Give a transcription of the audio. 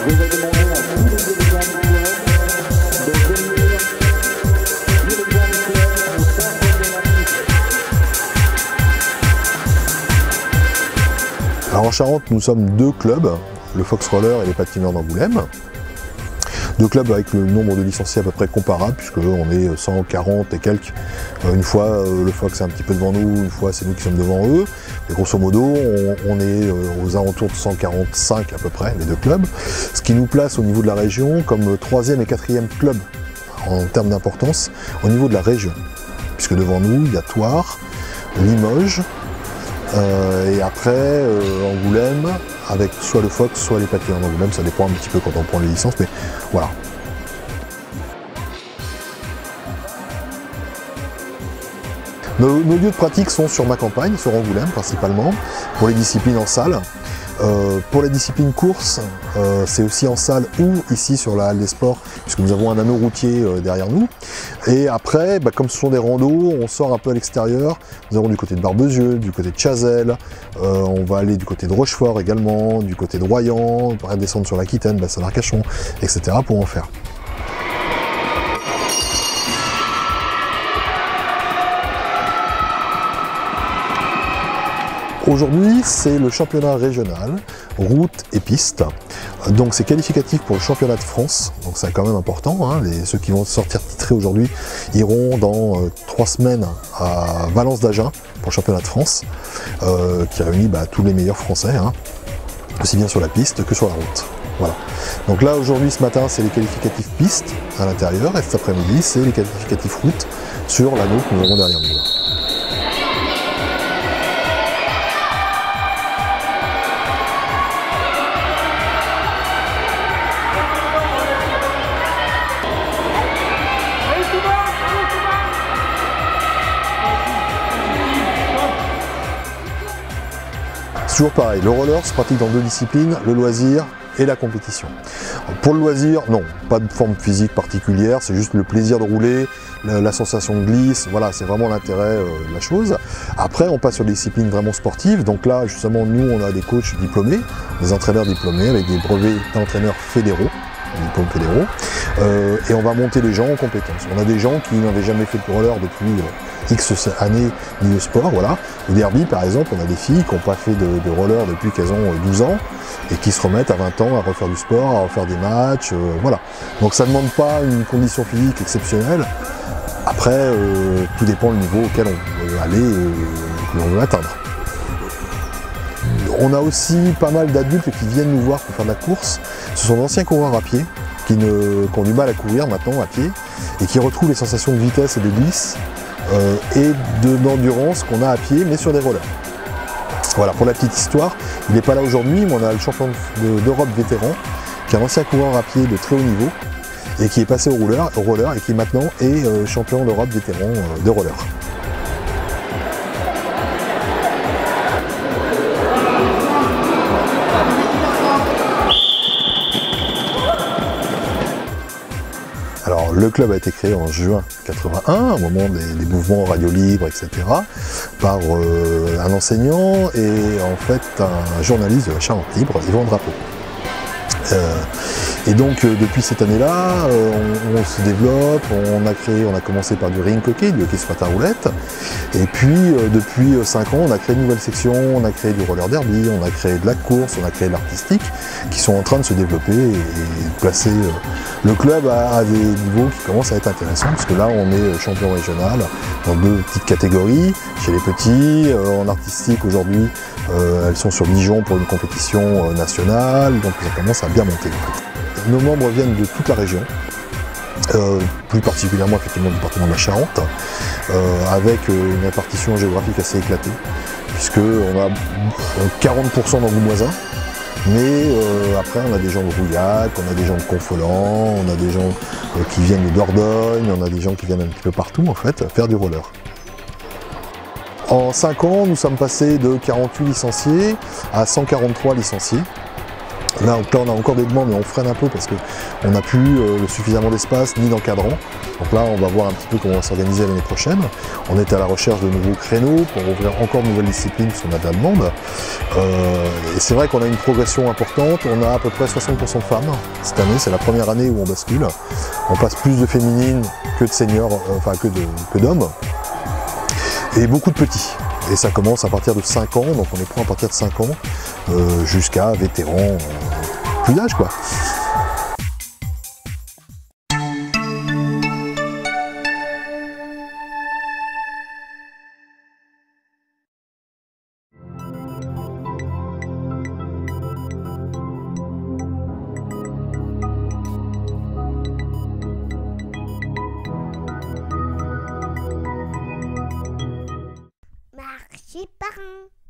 Alors en Charente, nous sommes deux clubs, le Fox Roller et les patineurs d'Angoulême. Deux clubs avec le nombre de licenciés à peu près comparable, puisqu'on est 140 et quelques. Une fois le Fox est un petit peu devant nous, une fois c'est nous qui sommes devant eux. Et grosso modo, on est aux alentours de 145 à peu près, les deux clubs. Ce qui nous place au niveau de la région comme 3e et 4e club en termes d'importance au niveau de la région. Puisque devant nous, il y a Thouars, Limoges, et après Angoulême, avec soit le Fox, soit les patineurs d'Angoulême, ça dépend un petit peu quand on prend les licences, mais voilà. Nos lieux de pratique sont sur ma campagne, sur Angoulême principalement, pour les disciplines en salle. Pour la discipline course, c'est aussi en salle ou ici sur la halle des sports, puisque nous avons un anneau routier derrière nous. Et après, comme ce sont des randos, on sort un peu à l'extérieur. Nous avons du côté de Barbezieux, du côté de Chazelles, on va aller du côté de Rochefort également, du côté de Royan, on pourrait descendre sur l'Aquitaine, bassin d'Arcachon, etc. pour en faire. Aujourd'hui, c'est le championnat régional, route et piste. Donc c'est qualificatif pour le championnat de France, donc c'est quand même important. Hein. Ceux qui vont sortir titrés aujourd'hui iront dans 3 semaines à Valence d'Agen pour le championnat de France, qui réunit tous les meilleurs Français, hein, aussi bien sur la piste que sur la route. Voilà. Donc là aujourd'hui, ce matin, c'est les qualificatifs piste à l'intérieur, et cet après-midi, c'est les qualificatifs route sur l'anneau que nous avons derrière nous. Toujours pareil, le roller se pratique dans 2 disciplines, le loisir et la compétition. Pour le loisir, non, pas de forme physique particulière, c'est juste le plaisir de rouler, la sensation de glisse, voilà, c'est vraiment l'intérêt de la chose. Après, on passe sur des disciplines vraiment sportives, donc là, justement, nous, on a des coachs diplômés, des entraîneurs diplômés avec des brevets d'entraîneurs fédéraux, diplômes fédéraux, et on va monter les gens en compétences. On a des gens qui n'avaient jamais fait de roller depuis X années ni de sport, voilà. Au derby, par exemple, on a des filles qui n'ont pas fait de roller depuis qu'elles ont 12 ans et qui se remettent à 20 ans à refaire du sport, à refaire des matchs, voilà. Donc ça ne demande pas une condition physique exceptionnelle. Après, tout dépend du niveau auquel on veut aller, que l'on veut atteindre. On a aussi pas mal d'adultes qui viennent nous voir pour faire de la course. Ce sont d'anciens coureurs à pied qui ont du mal à courir maintenant à pied et qui retrouvent les sensations de vitesse et de glisse et d'endurance qu'on a à pied, mais sur des rollers. Voilà, pour la petite histoire, il n'est pas là aujourd'hui, mais on a le champion d'Europe vétéran, qui est un ancien coureur à pied de très haut niveau, et qui est passé au roller et qui maintenant est champion d'Europe vétéran de roller. Alors, le club a été créé en juin 81, au moment des mouvements radio libre, etc., par un enseignant et en fait un journaliste de la Charente Libre, Yvan Drapeau. Et donc depuis cette année-là, on se développe, on a commencé par du ring hockey, du hockey sur patin à roulettes, et puis depuis 5 ans, on a créé une nouvelle section, on a créé du roller derby, on a créé de la course, on a créé de l'artistique, qui sont en train de se développer et de placer le club à des niveaux qui commencent à être intéressants, parce que là on est champion régional dans 2 petites catégories, chez les petits, en artistique aujourd'hui, elles sont sur Dijon pour une compétition nationale, donc ça commence à bien monter. Nos membres viennent de toute la région, plus particulièrement effectivement du département de la Charente, avec une répartition géographique assez éclatée, puisqu'on a 40% d'angoumoisins, mais après on a des gens de Rouillac, on a des gens de Confolens, on a des gens qui viennent de Dordogne, on a des gens qui viennent un petit peu partout en fait, faire du roller. En 5 ans, nous sommes passés de 48 licenciés à 143 licenciés. Là, on a encore des demandes, mais on freine un peu parce qu'on n'a plus suffisamment d'espace ni d'encadrant. Donc là, on va voir un petit peu comment on va s'organiser l'année prochaine. On est à la recherche de nouveaux créneaux pour ouvrir encore de nouvelles disciplines parce qu'on a de la demande. Et c'est vrai qu'on a une progression importante. On a à peu près 60% de femmes cette année. C'est la première année où on bascule. On passe plus de féminines que de seniors, que d'hommes. Et beaucoup de petits. Et ça commence à partir de 5 ans, donc on les prend à partir de 5 ans jusqu'à vétérans, plus d'âge quoi. Marché parrain.